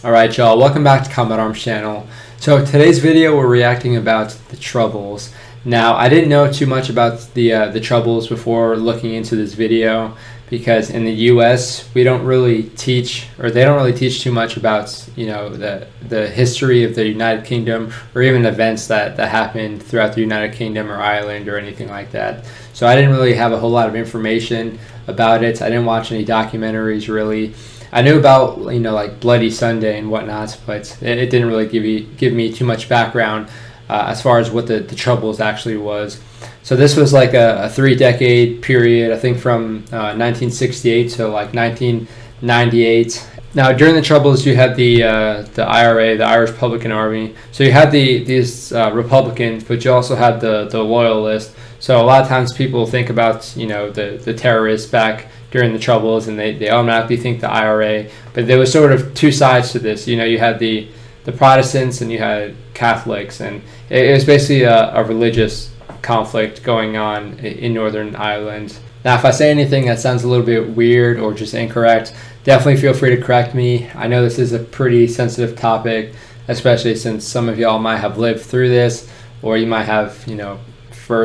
Alright y'all, welcome back to Combat Arms channel. So today's video we're reacting about the Troubles. Now I didn't know too much about the Troubles before looking into this video because in the US we don't really teach, or they don't really teach too much about, the history of the United Kingdom or even events that happened throughout the United Kingdom or Ireland or anything like that. So I didn't really have a whole lot of information about it. I didn't watch any documentaries really. I knew about, like Bloody Sunday and whatnot, but it didn't really give me too much background as far as what the Troubles actually was. So this was like a 3-decade period, I think from 1968 to like 1998. Now during the Troubles you had the IRA, the Irish Republican Army. So you had these Republicans, but you also had the Loyalists. So a lot of times people think about, the terrorists back during the Troubles, and they automatically think the IRA. But there was sort of two sides to this. You had the Protestants and you had Catholics, and it was basically a religious conflict going on in Northern Ireland. Now, if I say anything that sounds a little bit weird or just incorrect, definitely feel free to correct me. I know this is a pretty sensitive topic, especially since some of y'all might have lived through this, or you might have,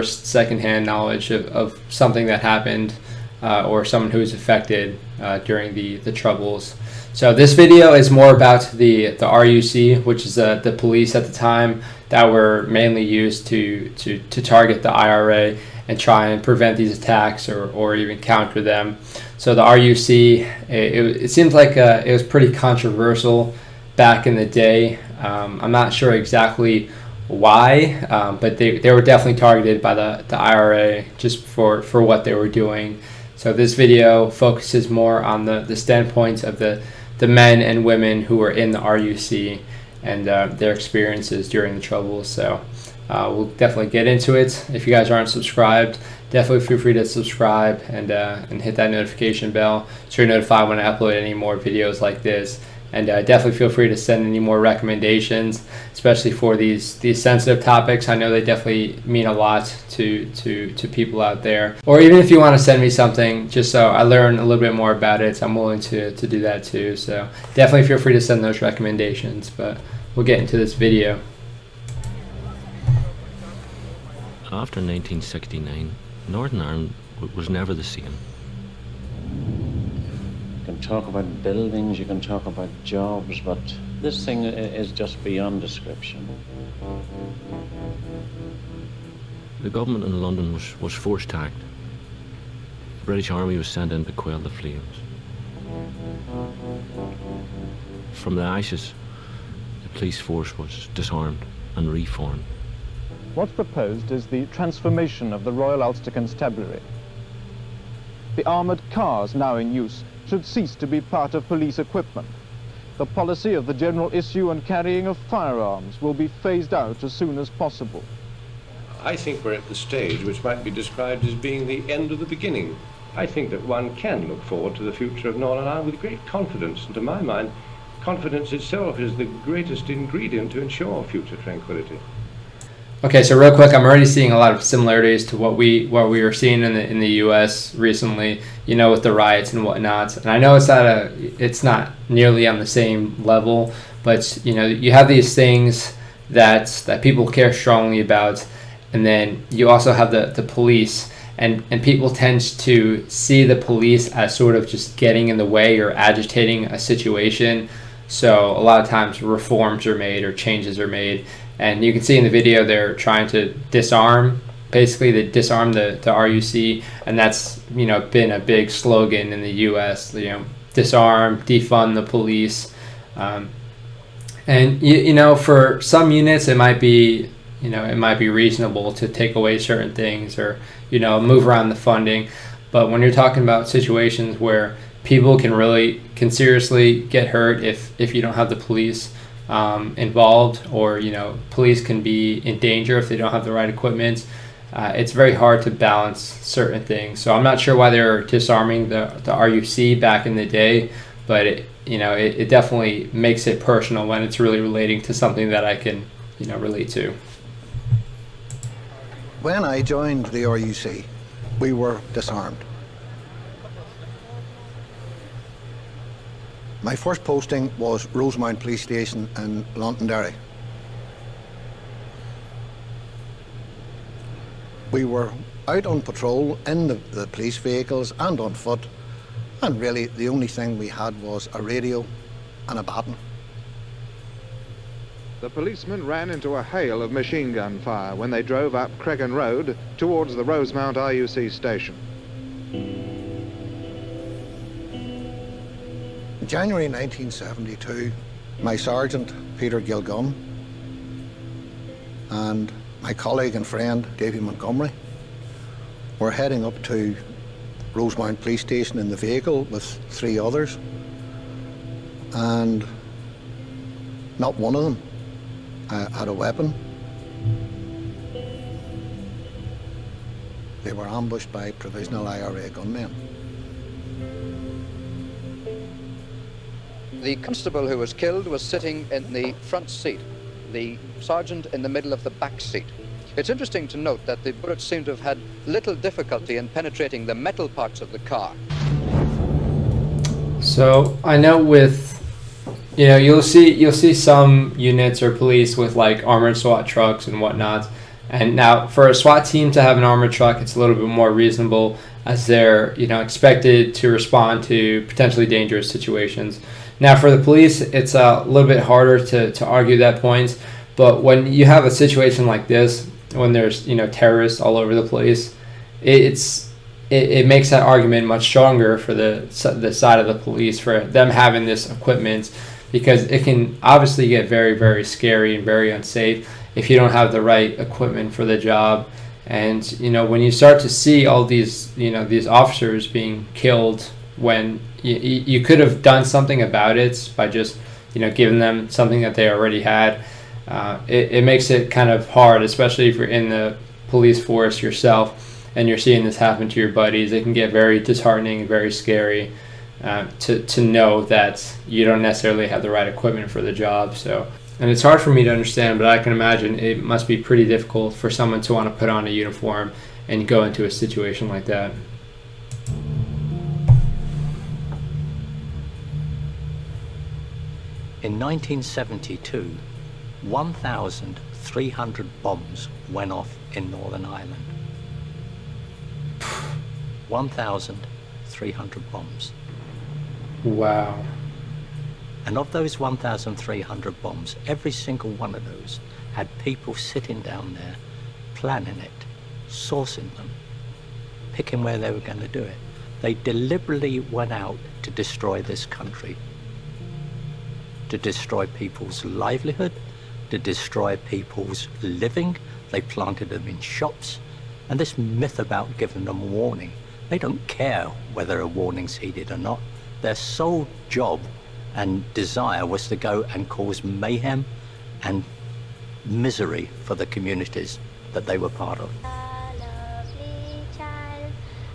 second-hand knowledge of something that happened or someone who was affected during the Troubles. So this video is more about the RUC, which is the police at the time that were mainly used to target the IRA and try and prevent these attacks or even counter them. So the RUC, it seems like it was pretty controversial back in the day. I'm not sure exactly why, but they were definitely targeted by the IRA just for what they were doing. So this video focuses more on the standpoints of the men and women who were in the RUC and their experiences during the Troubles. So we'll definitely get into it. If you guys aren't subscribed, definitely feel free to subscribe and hit that notification bell so you're notified when I upload any more videos like this. And definitely feel free to send any more recommendations, especially for these sensitive topics. I know they definitely mean a lot to people out there. Or even if you want to send me something, just so I learn a little bit more about it, I'm willing to do that too. So definitely feel free to send those recommendations. But we'll get into this video. After 1969, Northern Ireland was never the same. You can talk about buildings, you can talk about jobs, but this thing is just beyond description. The government in London was forced to act. The British Army was sent in to quell the flames. From the ashes, the police force was disarmed and reformed. What's proposed is the transformation of the Royal Ulster Constabulary. The armoured cars now in use should cease to be part of police equipment. The policy of the general issue and carrying of firearms will be phased out as soon as possible. I think we're at the stage which might be described as being the end of the beginning. I think that one can look forward to the future of Northern Ireland with great confidence, and to my mind, confidence itself is the greatest ingredient to ensure future tranquility. Okay, so real quick, I'm already seeing a lot of similarities to what we were seeing in the U.S. recently, with the riots and whatnot. And I know it's not nearly on the same level, but you have these things that people care strongly about, and then you also have the police, and people tend to see the police as sort of just getting in the way or agitating a situation. So a lot of times reforms are made or changes are made. And you can see in the video they're trying to disarm, basically they disarm the RUC, and that's been a big slogan in the U.S. Disarm, defund the police, and for some units it might be reasonable to take away certain things or move around the funding, but when you're talking about situations where people can seriously get hurt if you don't have the police involved, or police can be in danger if they don't have the right equipment. It's very hard to balance certain things. So I'm not sure why they're disarming the RUC back in the day, but it definitely makes it personal when it's really relating to something that I can relate to. When I joined the RUC, we were disarmed. My first posting was Rosemount Police Station in Londonderry. We were out on patrol in the police vehicles and on foot, and really the only thing we had was a radio and a baton. The policemen ran into a hail of machine gun fire when they drove up Cregan Road towards the Rosemount RUC station. In January 1972, my sergeant, Peter Gilgun, and my colleague and friend, Davy Montgomery, were heading up to Rosemount Police Station in the vehicle with 3 others, and not one of them had a weapon. They were ambushed by provisional IRA gunmen. The constable who was killed was sitting in the front seat, the sergeant in the middle of the back seat. It's interesting to note that the bullets seem to have had little difficulty in penetrating the metal parts of the car. So I know with, you know, you'll see some units or police with like armored SWAT trucks and whatnot. And now for a SWAT team to have an armored truck, it's a little bit more reasonable, as they're, you know, expected to respond to potentially dangerous situations. Now for the police, it's a little bit harder to argue that point. But when you have a situation like this, when there's, you know, terrorists all over the place, it makes that argument much stronger for the side of the police, for them having this equipment, because it can obviously get very, very scary and very unsafe if you don't have the right equipment for the job. And, you know, when you start to see all these, you know, these officers being killed when you could have done something about it by just, you know, giving them something that they already had, it makes it kind of hard, especially if you're in the police force yourself and you're seeing this happen to your buddies. It can get very disheartening and very scary to know that you don't necessarily have the right equipment for the job. So, and it's hard for me to understand, but I can imagine it must be pretty difficult for someone to want to put on a uniform and go into a situation like that. In 1972, 1,300 bombs went off in Northern Ireland. 1,300 bombs. Wow. And of those 1,300 bombs, every single one of those had people sitting down there, planning it, sourcing them, picking where they were going to do it. They deliberately went out to destroy this country, to destroy people's livelihood, to destroy people's living. They planted them in shops. And this myth about giving them a warning, they don't care whether a warning's heeded or not. Their sole job and desire was to go and cause mayhem and misery for the communities that they were part of. A lovely child,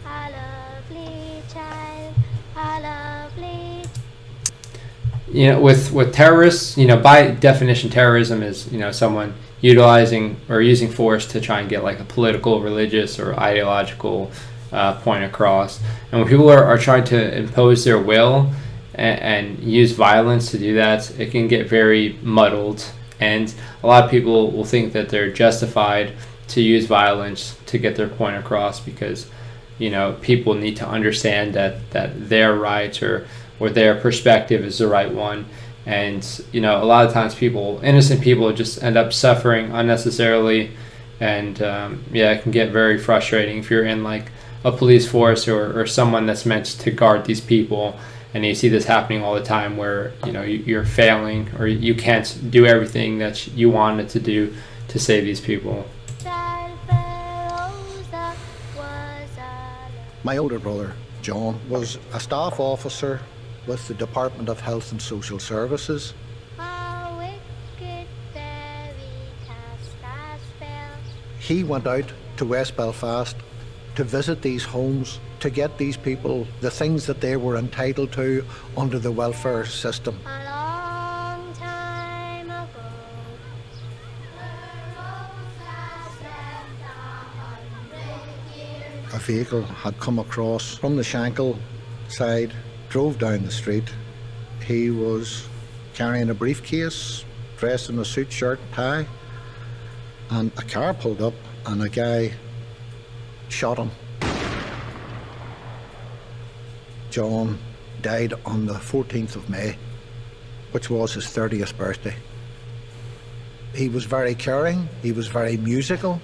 a lovely child, a lovely. You know, with terrorists, you know, by definition, terrorism is, you know, someone utilizing or using force to try and get like a political, religious, or ideological point across. And when people are trying to impose their will and use violence to do that, it can get very muddled. And a lot of people will think that they're justified to use violence to get their point across because, you know, people need to understand that their right or their perspective is the right one. And, you know, a lot of times innocent people just end up suffering unnecessarily. And, yeah, it can get very frustrating if you're in like a police force or someone that's meant to guard these people, and you see this happening all the time where, you know, you're failing or you can't do everything that you wanted to do to save these people. My older brother, John, was a staff officer with the Department of Health and Social Services. He went out to West Belfast to visit these homes, to get these people the things that they were entitled to under the welfare system. A long time ago, A vehicle had come across from the Shankill side, drove down the street. He was carrying a briefcase, dressed in a suit, shirt, tie, and a car pulled up and a guy shot him. John died on the 14th of May, which was his 30th birthday. He was very caring, he was very musical.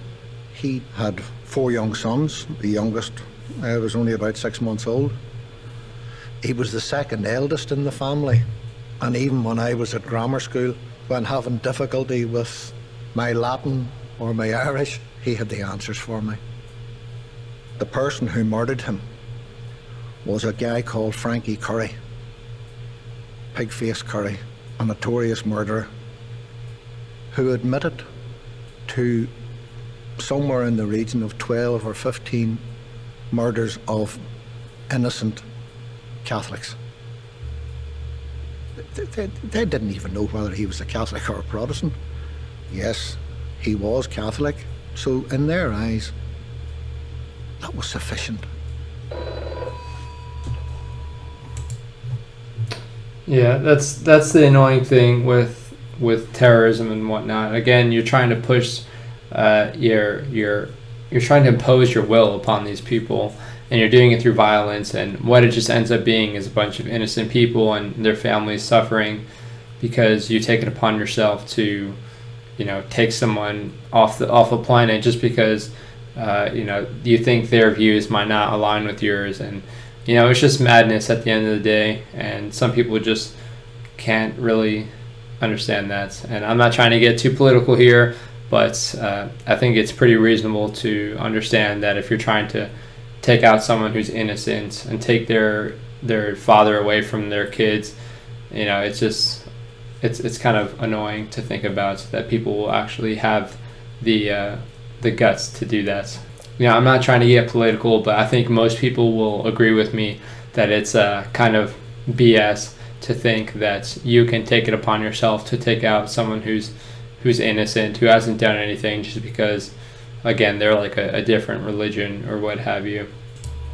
He had 4 young sons. The youngest was only about 6 months old. He was the second eldest in the family. And even when I was at grammar school, when having difficulty with my Latin or my Irish, he had the answers for me. The person who murdered him was a guy called Frankie Curry, Pigface Curry, a notorious murderer, who admitted to somewhere in the region of 12 or 15 murders of innocent Catholics. They didn't even know whether he was a Catholic or a Protestant. Yes, he was Catholic, so in their eyes, that was sufficient. Yeah, that's the annoying thing with terrorism and whatnot. Again, you're trying to push you're trying to impose your will upon these people, and you're doing it through violence, and what it just ends up being is a bunch of innocent people and their families suffering because you take it upon yourself to, you know, take someone off a planet just because you know, you think their views might not align with yours. And you know, it's just madness at the end of the day, and some people just can't really understand that. And I'm not trying to get too political here, but I think it's pretty reasonable to understand that if you're trying to take out someone who's innocent and take their father away from their kids, you know, it's just it's kind of annoying to think about that people will actually have the guts to do that. You know, I'm not trying to get political, but I think most people will agree with me that it's kind of BS to think that you can take it upon yourself to take out someone who's innocent, who hasn't done anything, just because, again, they're like a different religion or what have you.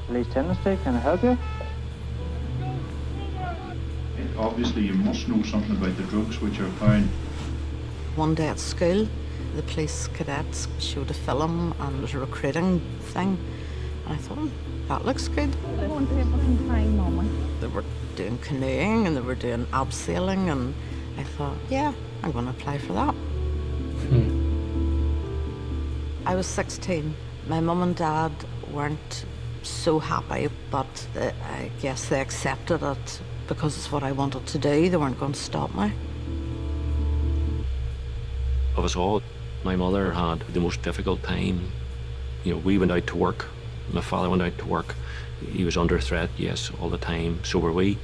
Police Tennessee, can I help you? Obviously, you must know something about the drugs which are found. One day at school, the police cadets showed a film and it was a recruiting thing. And I thought, that looks good. They were doing canoeing and they were doing abseiling, and I thought, yeah, I'm going to apply for that. I was 16. My mum and dad weren't so happy, but I guess they accepted it because it's what I wanted to do. They weren't going to stop me. Of us all, my mother had the most difficult time. You know, we went out to work. My father went out to work. He was under threat, yes, all the time. So were we.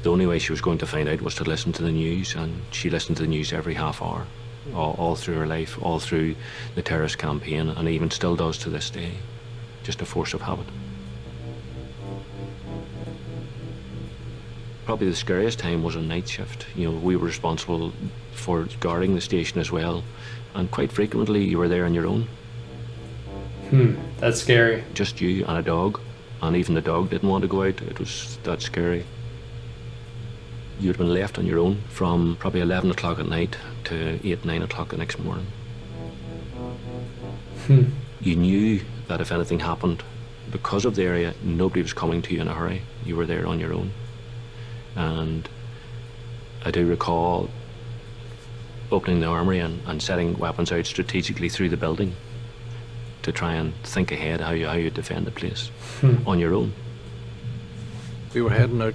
The only way she was going to find out was to listen to the news, and she listened to the news every half hour, all through her life, all through the terrorist campaign, and even still does to this day. Just a force of habit. Probably the scariest time was a night shift. You know, we were responsible for guarding the station as well, and quite frequently you were there on your own. That's scary. Just you and a dog, and even the dog didn't want to go out. It was that scary. You'd been left on your own from probably 11 o'clock at night to 8, 9 o'clock the next morning. You knew that if anything happened, because of the area, nobody was coming to you in a hurry. You were there on your own. And I do recall opening the armoury and setting weapons out strategically through the building to try and think ahead how you defend the place on your own. We were heading out.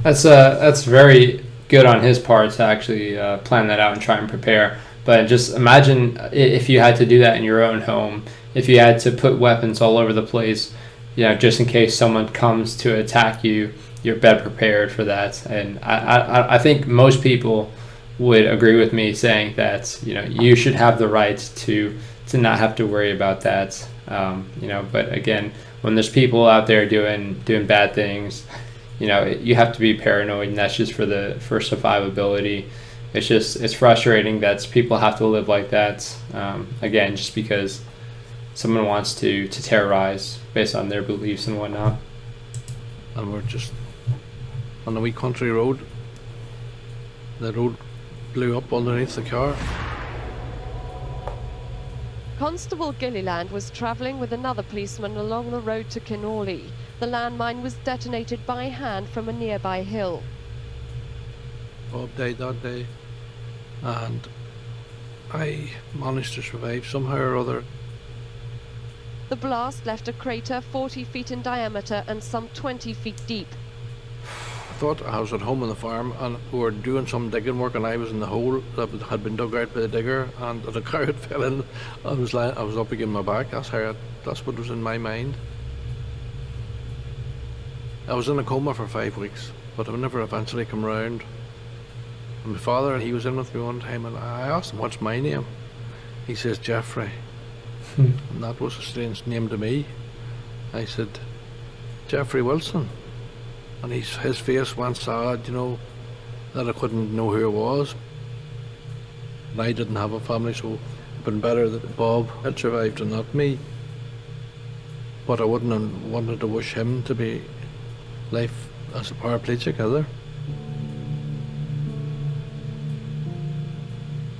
That's very good on his part to actually plan that out and try and prepare. But just imagine if you had to do that in your own home, if you had to put weapons all over the place, you know, just in case someone comes to attack you, you're better prepared for that. And I think most people would agree with me saying that, you know, you should have the right to not have to worry about that. You know, but again, when there's people out there doing bad things, you know, you have to be paranoid, and that's just for survivability. It's frustrating that people have to live like that. Again, just because someone wants to terrorize based on their beliefs and whatnot. And we're just on a wee country road. The road blew up underneath the car. Constable Gilliland was travelling with another policeman along the road to Kinawley. The landmine was detonated by hand from a nearby hill. Bob died that day, and I managed to survive somehow or other. The blast left a crater 40 feet in diameter and some 20 feet deep. I thought I was at home on the farm and we were doing some digging work, and I was in the hole that had been dug out by the digger, and the car had fell in. I was up against my back. That's what was in my mind. I was in a coma for 5 weeks, but I never eventually come round. And my father, he was in with me one time, and I asked him, what's my name? He says, Jeffrey. And that was a strange name to me. I said, Jeffrey Wilson. And his face went sad, you know, that I couldn't know who it was. And I didn't have a family, so it'd been better that Bob had survived and not me. But I wouldn't have wanted to wish him to be life as a paraplegic either.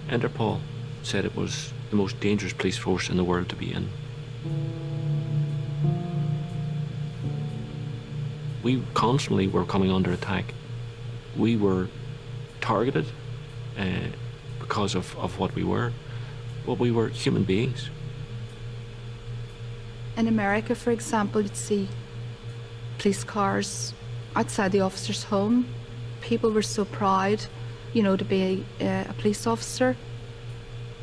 Interpol said it was the most dangerous police force in the world to be in. We constantly were coming under attack. We were targeted because of what we were, but we were human beings. In America, for example, you'd see police cars outside the officer's home. People were so proud, you know, to be a police officer.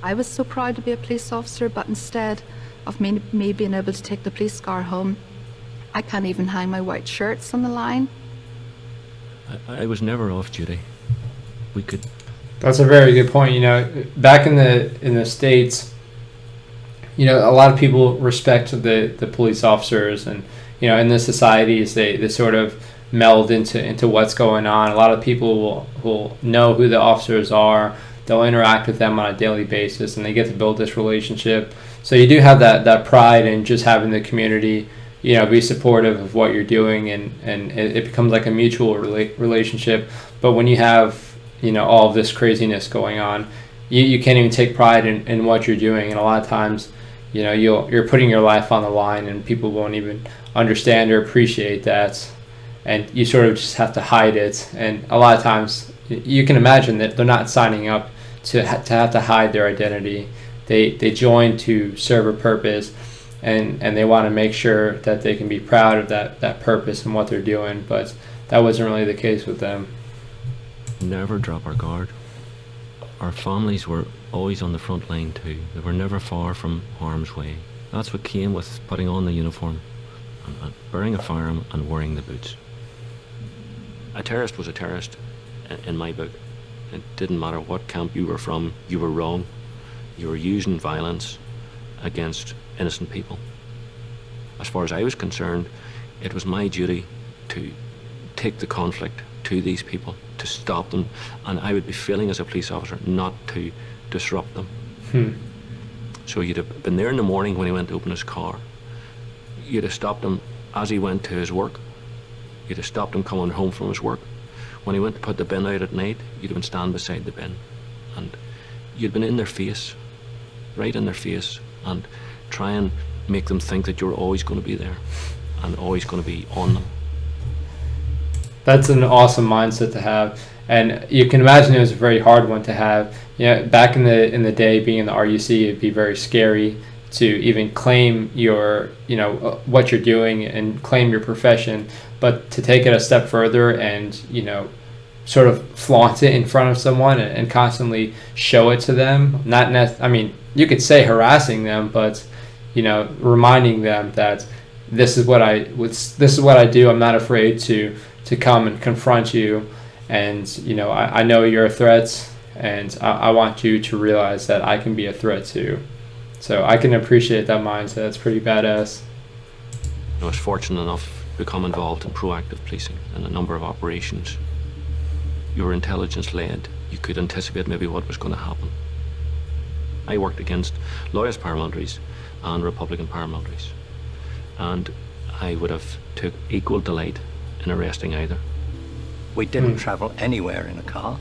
I was so proud to be a police officer, but instead of me being able to take the police car home, I can't even hang my white shirts on the line. I was never off duty. We could. That's a very good point. You know, back in the States, you know, a lot of people respect the police officers, and you know, in the societies they sort of meld into what's going on. A lot of people will know who the officers are. They'll interact with them on a daily basis, and they get to build this relationship. So you do have that pride in just having the community, you know, be supportive of what you're doing, and it becomes like a mutual relationship. But when you have, you know, all of this craziness going on, you can't even take pride in what you're doing. And a lot of times, you know, you're putting your life on the line, and people won't even understand or appreciate that. And you sort of just have to hide it. And a lot of times, you can imagine that they're not signing up to have to hide their identity. They join to serve a purpose, and they want to make sure that they can be proud of that purpose and what they're doing. But that wasn't really the case with them. Never drop our guard. Our families were always on the front line too. They were never far from harm's way. That's what came with putting on the uniform, and bearing a firearm and wearing the boots. A terrorist was a terrorist in my book. It didn't matter what camp you were from, you were wrong. You were using violence against innocent people. As far as I was concerned, it was my duty to take the conflict to these people, to stop them, and I would be failing as a police officer not to disrupt them. So you'd have been there in the morning when he went to open his car. You'd have stopped him as he went to his work. You'd have stopped him coming home from his work. When he went to put the bin out at night, you'd have been standing beside the bin, and you'd been in their face, right in their face, and try and make them think that you're always going to be there and always going to be on them. That's an awesome mindset to have, and you can imagine it was a very hard one to have. Yeah, back in the day, being in the RUC, it'd be very scary to even claim your, you know, what you're doing and claim your profession, but to take it a step further and, you know, sort of flaunt it in front of someone and constantly show it to them. I mean, you could say harassing them, but, you know, reminding them that this is what I do. I'm not afraid to come and confront you, and you know, I know you're a threat, and I want you to realize that I can be a threat too. So I can appreciate that mindset. It's pretty badass. I was fortunate enough to become involved in proactive policing in a number of operations. You were intelligence led. You could anticipate maybe what was going to happen. I worked against loyalist paramilitaries and Republican paramilitaries, and I would have took equal delight in arresting either. We didn't travel anywhere in a car.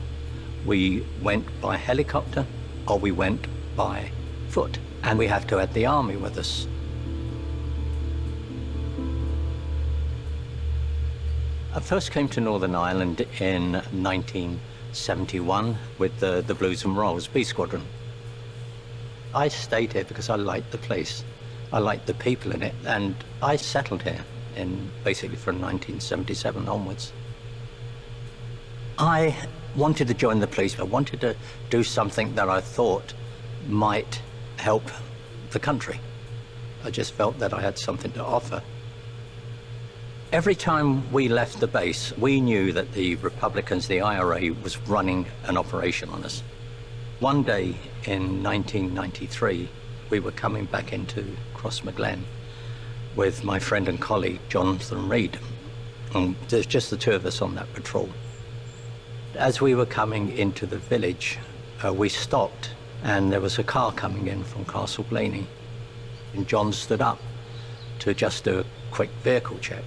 We went by helicopter or we went by foot. And we have to have the army with us. I first came to Northern Ireland in 1971 with the Blues and Rolls B Squadron. I stayed here because I liked the place. I liked the people in it, and I settled here basically from 1977 onwards. I wanted to join the police. I wanted to do something that I thought might help the country. I just felt that I had something to offer. Every time we left the base, we knew that the Republicans, the IRA, was running an operation on us. One day in 1993, we were coming back into Crossmaglen with my friend and colleague, Jonathan Reid. And there's just the two of us on that patrol. As we were coming into the village, we stopped, and there was a car coming in from Castle Blaney. And John stood up to just do a quick vehicle check.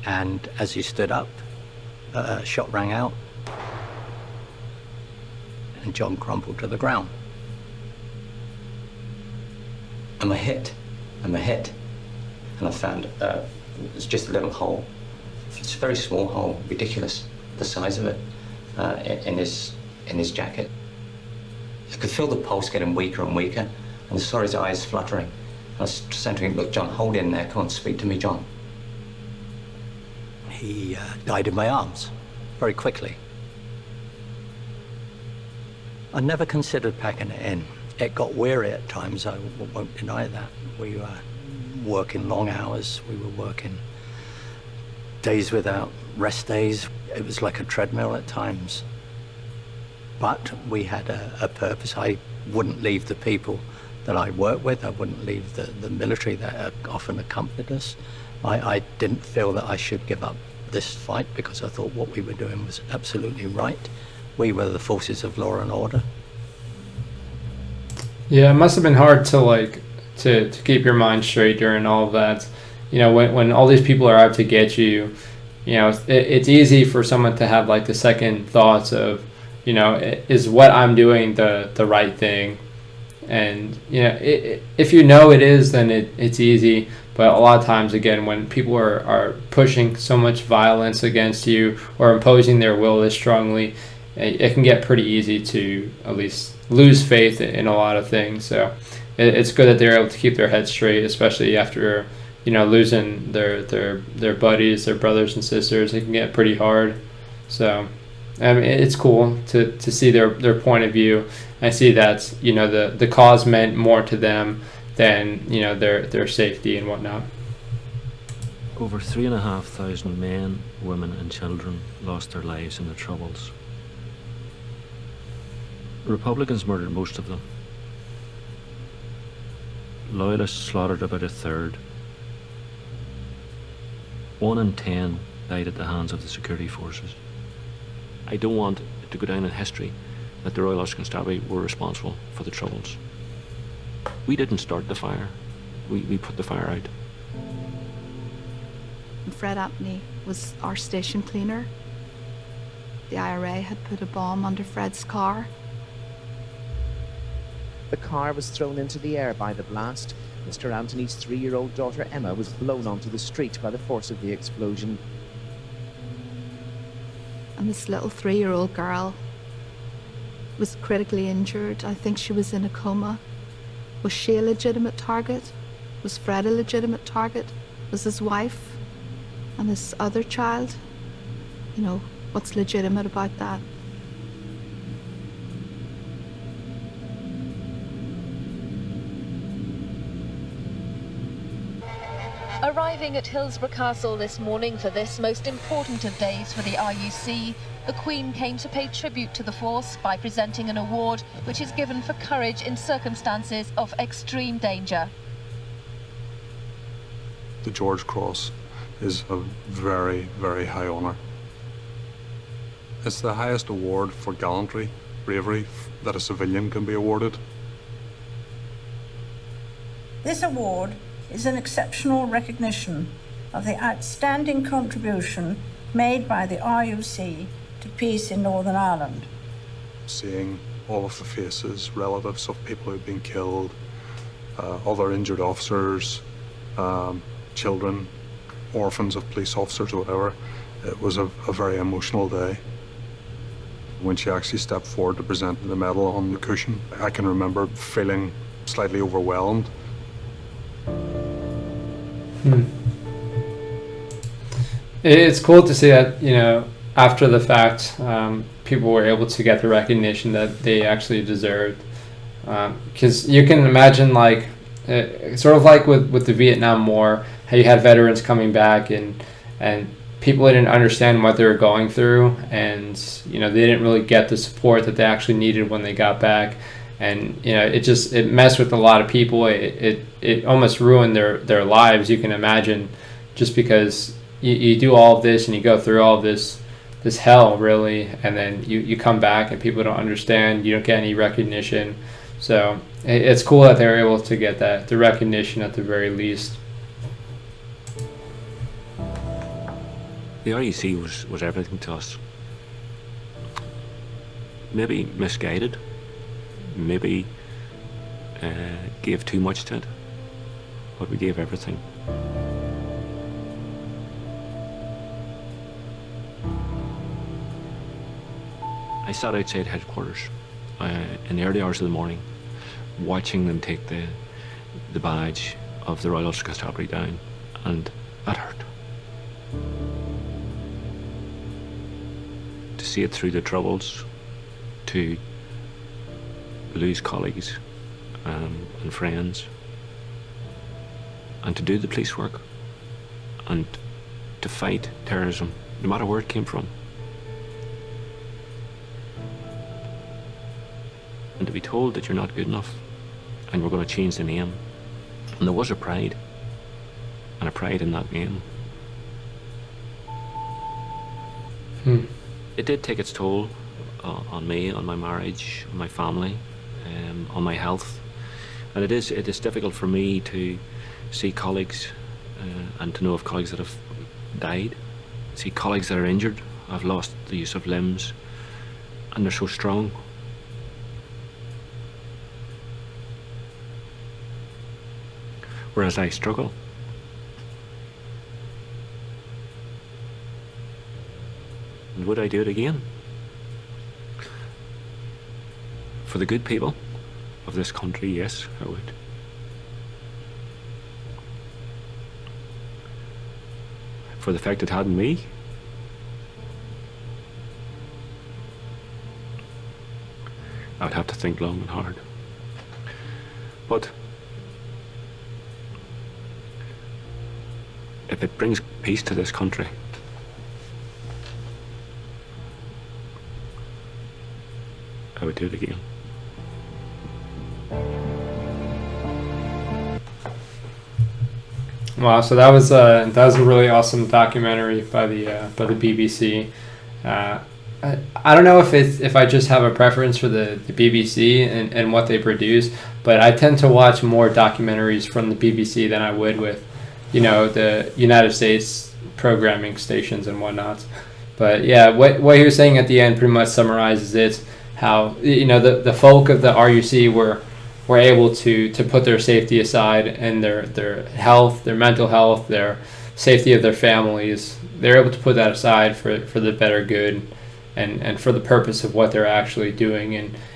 And as he stood up, a shot rang out, and John crumpled to the ground. I'm a hit. And I found it's just a little hole. It's a very small hole, ridiculous, the size of it, in his jacket. I could feel the pulse getting weaker and weaker, and I saw his eyes fluttering. I was saying to him, look, John, hold in there. Come on, speak to me, John. He died in my arms very quickly. I never considered packing it in. It got weary at times, I won't deny that. We were working long hours. We were working days without rest days. It was like a treadmill at times. But we had a purpose. I wouldn't leave the people that I worked with. I wouldn't leave the military that often accompanied us. I didn't feel that I should give up this fight because I thought what we were doing was absolutely right. We were the forces of law and order. Yeah, it must have been hard to keep your mind straight during all of that. You know, when all these people are out to get you, you know, it's easy for someone to have like the second thoughts of, you know, is what I'm doing the right thing? And, you know, if you know it is, then it's easy. But a lot of times, again, when people are pushing so much violence against you or imposing their will this strongly, it can get pretty easy to at least lose faith in a lot of things. So it's good that they're able to keep their heads straight, especially after, you know, losing their buddies, their brothers and sisters. It can get pretty hard. So I mean, it's cool to see their point of view. I see that, you know, the cause meant more to them than, you know, their safety and whatnot. Over 3,500 men, women and children lost their lives in the Troubles. Republicans murdered most of them. Loyalists slaughtered about a third. 1 in 10 died at the hands of the security forces. I don't want it to go down in history that the Royal Ulster Constabulary were responsible for the Troubles. We didn't start the fire. We put the fire out. Fred Anthony was our station cleaner. The IRA had put a bomb under Fred's car. The car was thrown into the air by the blast. Mr. Anthony's 3-year-old daughter Emma was blown onto the street by the force of the explosion. And this little 3-year-old girl was critically injured. I think she was in a coma. Was she a legitimate target? Was Fred a legitimate target? Was his wife and his other child? You know, what's legitimate about that? Arriving at Hillsborough Castle this morning for this most important of days for the RUC, the Queen came to pay tribute to the force by presenting an award which is given for courage in circumstances of extreme danger. The George Cross is a very, very high honour. It's the highest award for gallantry, bravery that a civilian can be awarded. This award is an exceptional recognition of the outstanding contribution made by the RUC to peace in Northern Ireland. Seeing all of the faces, relatives of people who've been killed, other injured officers, children, orphans of police officers or whatever, it was a very emotional day. When she actually stepped forward to present the medal on the cushion, I can remember feeling slightly overwhelmed. It's cool to see that, you know, after the fact, people were able to get the recognition that they actually deserved. Because you can imagine, like, sort of like with the Vietnam War, how you had veterans coming back and people didn't understand what they were going through, and you know, they didn't really get the support that they actually needed when they got back, and you know, it messed with a lot of people. It almost ruined their lives, you can imagine, just because you do all of this and you go through all of this hell, really, and then you come back and people don't understand, you don't get any recognition. So it's cool that they're able to get the recognition at the very least. The RUC was everything to us. Maybe misguided, maybe gave too much to it, but we gave everything. I sat outside headquarters in the early hours of the morning, watching them take the badge of the Royal Ulster Constabulary down, and that hurt. To see it through the troubles, to lose colleagues and friends, and to do the police work, and to fight terrorism, no matter where it came from. And to be told that you're not good enough, and we're going to change the name. And there was a pride, and a pride in that name. It did take its toll on me, on my marriage, on my family, on my health, and it is difficult for me to see colleagues and to know of colleagues that have died, see colleagues that are injured, have lost the use of limbs, and they're so strong. Whereas I struggle. And would I do it again? For the good people of this country, yes, I would. For the fact it hadn't me, I would have to think long and hard. But if it brings peace to this country, I would do it again. Wow, so that was a really awesome documentary by the BBC. I don't know if I just have a preference for the BBC and what they produce, but I tend to watch more documentaries from the BBC than I would with, you know, the United States programming stations and whatnot. But yeah, what he was saying at the end pretty much summarizes it. How, you know, the folk of the RUC were able to put their safety aside, and their health, their mental health, their safety of their families, they're able to put that aside for the better good and for the purpose of what they're actually doing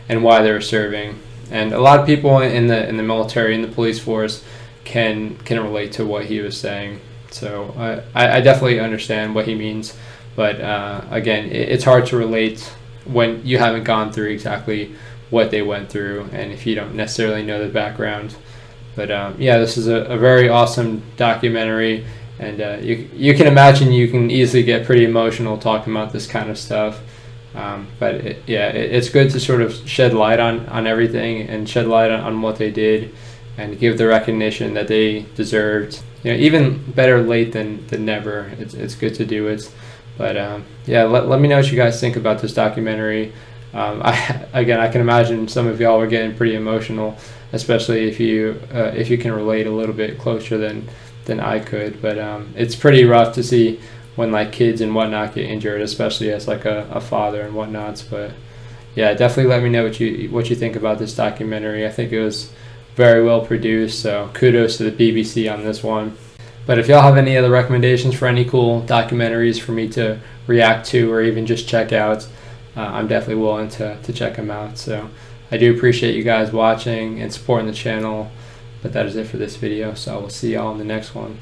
and why they're serving. And a lot of people in the military, in the police force, can relate to what he was saying. So I definitely understand what he means, but again, it's hard to relate when you haven't gone through exactly what they went through, and if you don't necessarily know the background. But yeah, this is a very awesome documentary, and you can imagine you can easily get pretty emotional talking about this kind of stuff. But it's good to sort of shed light on everything and shed light on what they did and give the recognition that they deserved. You know, even better late than never. It's good to do it. But yeah, let me know what you guys think about this documentary. I can imagine some of y'all are getting pretty emotional, especially if you can relate a little bit closer than I could. But it's pretty rough to see when like kids and whatnot get injured, especially as like a father and whatnots. But yeah, definitely let me know what you think about this documentary. I think it was very well produced, so kudos to the BBC on this one. But if y'all have any other recommendations for any cool documentaries for me to react to or even just check out, I'm definitely willing to check them out. So I do appreciate you guys watching and supporting the channel. But that is it for this video, so I will see y'all in the next one.